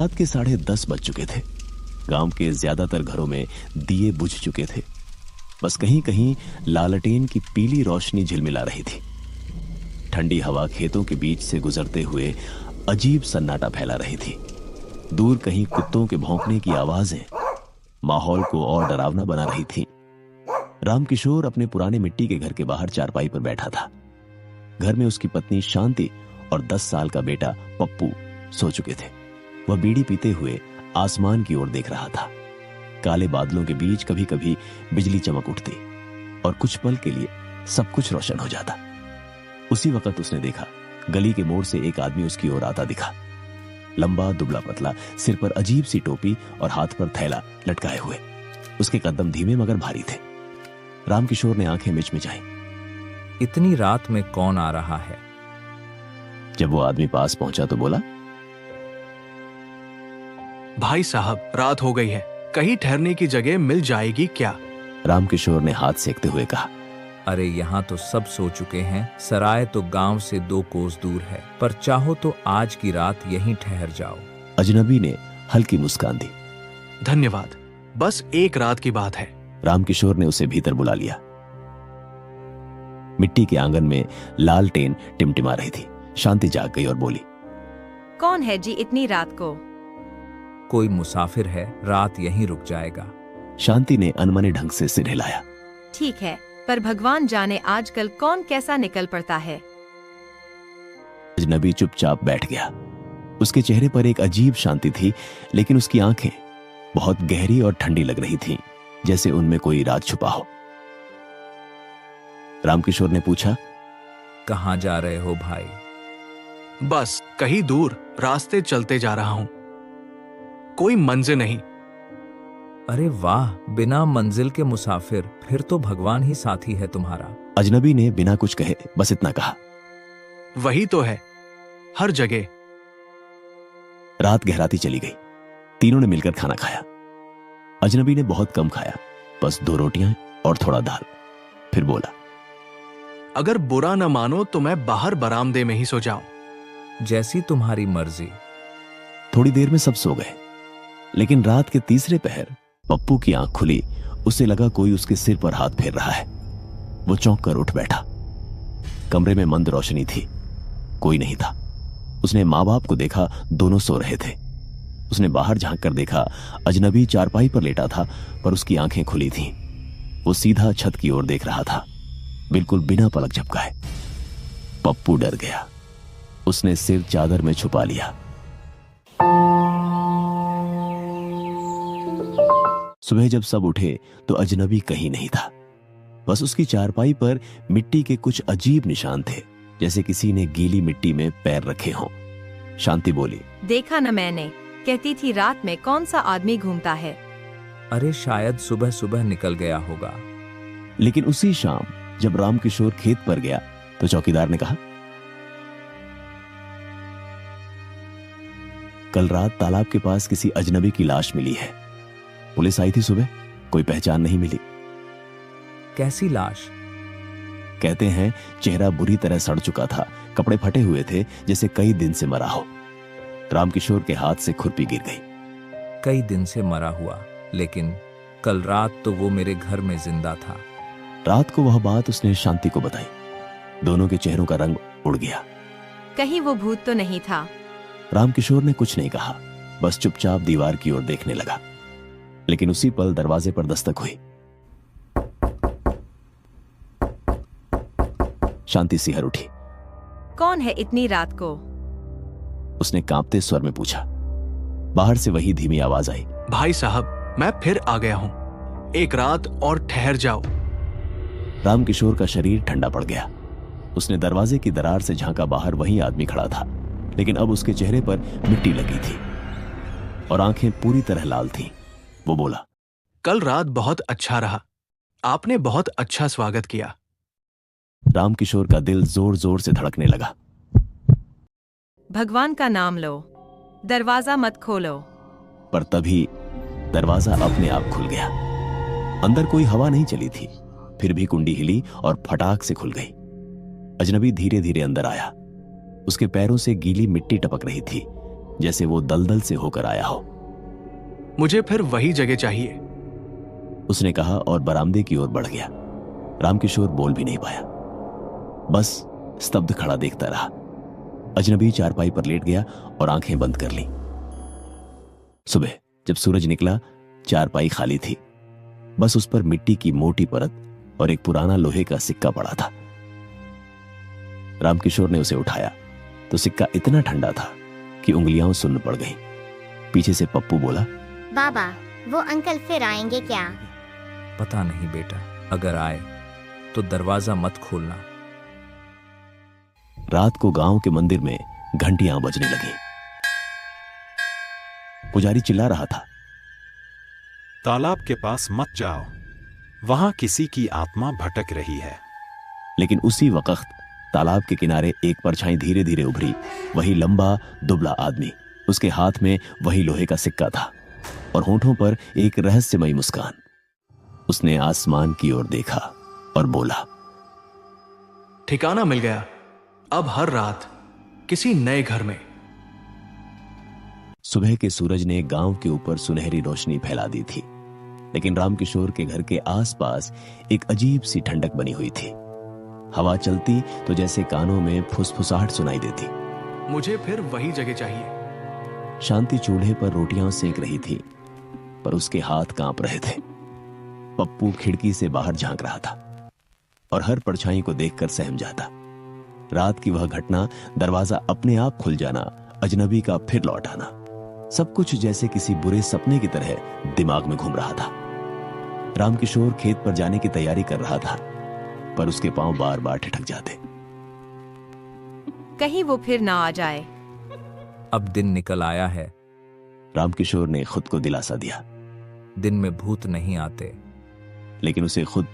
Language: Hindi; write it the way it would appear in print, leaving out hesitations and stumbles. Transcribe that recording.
रात के 10:30 बज चुके थे। गांव के ज्यादातर घरों में दिए बुझ चुके थे। बस कहीं कहीं लालटेन की पीली रोशनी झिलमिला रही थी। ठंडी हवा खेतों के बीच से गुजरते हुए अजीब सन्नाटा फैला रही थी। दूर कहीं कुत्तों के भौंकने की आवाजें माहौल को और डरावना बना रही थीं। रामकिशोर अपने पुराने मिट्टी के घर के बाहर चारपाई पर बैठा था। घर में उसकी पत्नी शांति और 10 साल का बेटा पप्पू सो चुके थे। वह बीड़ी पीते हुए आसमान की ओर देख रहा था। काले बादलों के बीच कभी कभी बिजली चमक उठती और कुछ पल के लिए सब कुछ रोशन हो जाता। उसी वक्त उसने देखा, गली के मोड़ से एक आदमी उसकी ओर आता दिखा। लंबा दुबला पतला, सिर पर अजीब सी टोपी और हाथ पर थैला लटकाए हुए। उसके कदम धीमे मगर भारी थे। रामकिशोर ने आंखें मिचमिचाई। इतनी रात में कौन आ रहा है? जब वो आदमी पास पहुंचा तो बोला, भाई साहब, रात हो गई है, कहीं ठहरने की जगह मिल जाएगी क्या? रामकिशोर ने हाथ सेकते हुए कहा, अरे यहाँ तो सब सो चुके हैं। सराय तो गांव से 2 कोस दूर है, पर चाहो तो आज की रात यहीं ठहर जाओ। अजनबी ने हल्की मुस्कान दी। धन्यवाद, बस एक रात की बात है। रामकिशोर ने उसे भीतर बुला लिया। मिट्टी के आंगन में लालटेन टिमटिमा रही थी। शांति जाग गई और बोली, कौन है जी इतनी रात को? कोई मुसाफिर है, रात यहीं रुक जाएगा। शांति ने अनमने ढंग से सिर हिलाया। ठीक है, पर भगवान जाने आजकल कौन कैसा निकल पड़ता है। अजनबी चुपचाप बैठ गया। उसके चेहरे पर एक अजीब शांति थी, लेकिन उसकी आंखें बहुत गहरी और ठंडी लग रही थीं, जैसे उनमें कोई राज छुपा हो। रामकिशोर ने पूछा, कहाँ जा रहे हो भाई? बस कहीं दूर रास्ते चलते जा रहा हूं, कोई मंजिल नहीं। अरे वाह, बिना मंजिल के मुसाफिर, फिर तो भगवान ही साथी है तुम्हारा। अजनबी ने बिना कुछ कहे बस इतना कहा। वही तो है, हर जगह। रात गहराती चली गई। तीनों ने मिलकर खाना खाया। अजनबी ने बहुत कम खाया, बस 2 रोटियां और थोड़ा दाल। फिर बोला, अगर बुरा न मानो तो मैं बाहर बरामदे में ही सो जाऊं। जैसी तुम्हारी मर्जी। थोड़ी देर में सब सो गए, लेकिन रात के तीसरे पहर पप्पू की आंख खुली। उसे लगा कोई उसके सिर पर हाथ फेर रहा है। वो चौंक कर उठ बैठा। कमरे में मंद रोशनी थी, कोई नहीं था। उसने माँ बाप को देखा, दोनों सो रहे थे। उसने बाहर झांक कर देखा, अजनबी चारपाई पर लेटा था, पर उसकी आंखें खुली थीं। वो सीधा छत की ओर देख रहा था, बिल्कुल बिना पलक झपकाए। पप्पू डर गया। उसने सिर चादर में छुपा लिया। सुबह जब सब उठे तो अजनबी कहीं नहीं था। बस उसकी चारपाई पर मिट्टी के कुछ अजीब निशान थे, जैसे किसी ने गीली मिट्टी में पैर रखे हों। शांति बोली, देखा न मैंने, कहती थी रात में कौन सा आदमी घूमता है। अरे शायद सुबह सुबह निकल गया होगा। लेकिन उसी शाम जब रामकिशोर खेत पर गया तो चौकीदार ने कहा, कल रात तालाब के पास किसी अजनबी की लाश मिली है। पुलिस आई थी सुबह, कोई पहचान नहीं मिली। कैसी लाश? कहते हैं चेहरा बुरी तरह सड़ चुका था, कपड़े फटे हुए थे, जैसे कई दिन से मरा हो। रामकिशोर के हाथ से खुरपी गिर गई। कई दिन से मरा हुआ, लेकिन कल रात तो वो मेरे घर में जिंदा था। रात को वह बात उसने शांति को बताई। दोनों के चेहरों का रंग उड़ गया। कहीं वो भूत तो नहीं था? रामकिशोर ने कुछ नहीं कहा, बस चुपचाप दीवार की ओर देखने लगा। लेकिन उसी पल दरवाजे पर दस्तक हुई। शांति सिहर उठी। कौन है इतनी रात को? उसने कांपते स्वर में पूछा। बाहर से वही धीमी आवाज आई, भाई साहब, मैं फिर आ गया हूं, एक रात और ठहर जाओ। रामकिशोर का शरीर ठंडा पड़ गया। उसने दरवाजे की दरार से झांका। बाहर वही आदमी खड़ा था, लेकिन अब उसके चेहरे पर मिट्टी लगी थी और आंखें पूरी तरह लाल थीं। वो बोला, कल रात बहुत अच्छा रहा, आपने बहुत अच्छा स्वागत किया। रामकिशोर का दिल जोर जोर से धड़कने लगा। भगवान का नाम लो, दरवाजा मत खोलो। पर तभी दरवाजा अपने आप खुल गया। अंदर कोई हवा नहीं चली थी, फिर भी कुंडी हिली और फटाक से खुल गई। अजनबी धीरे धीरे अंदर आया। उसके पैरों से गीली मिट्टी टपक रही थी। जैसे वो दलदल से होकर आया हो। मुझे फिर वही जगह चाहिए। उसने कहा और बरामदे की ओर बढ़ गया। रामकिशोर बोल भी नहीं पाया, बस स्तब्ध खड़ा देखता रहा। अजनबी चारपाई पर लेट गया और आंखें बंद कर ली। सुबह जब सूरज निकला, चारपाई खाली थी। बस उस पर मिट्टी की मोटी परत और एक पुराना लोहे का सिक्का पड़ा था। रामकिशोर ने उसे उठाया तो सिक्का इतना ठंडा था कि उंगलियां सुन्न पड़ गईं। पीछे से पप्पू बोला, बाबा, वो अंकल फिर आएंगे क्या? पता नहीं बेटा, अगर आए तो दरवाजा मत खोलना। रात को गांव के मंदिर में घंटियां बजने लगी। पुजारी चिल्ला रहा था, तालाब के पास मत जाओ, वहां किसी की आत्मा भटक रही है। लेकिन उसी वक्त तालाब के किनारे एक परछाई धीरे धीरे उभरी। वही लंबा दुबला आदमी, उसके हाथ में वही लोहे का सिक्का था और होठों पर एक रहस्यमयी मुस्कान। उसने आसमान की ओर देखा और बोला, ठिकाना मिल गया। अब हर रात किसी नए घर में। सुबह के सूरज ने गांव के ऊपर सुनहरी रोशनी फैला दी थी, लेकिन रामकिशोर के घर के आसपास एक अजीब सी ठंडक बनी हुई थी। हवा चलती तो जैसे कानों में फुसफुसाहट सुनाई देती। मुझे फिर वही जगह चाहिए। शांति चूल्हे पर रोटियां सेक रही थी, पर उसके हाथ कांप रहे थे। पप्पू खिड़की से बाहर झांक रहा था और हर परछाई को देखकर सहम जाता। रात की वह घटना, दरवाजा अपने आप खुल जाना, अजनबी का फिर लौट आना, सब कुछ जैसे किसी बुरे सपने की तरह दिमाग में घूम रहा था। रामकिशोर खेत पर जाने की तैयारी कर रहा था, पर उसके पांव बार बार ठिठक जाते। कहीं वो फिर ना आ जाए। अब दिन निकल आया है। रामकिशोर ने खुद को दिलासा दिया, दिन में भूत नहीं आते। लेकिन उसे खुद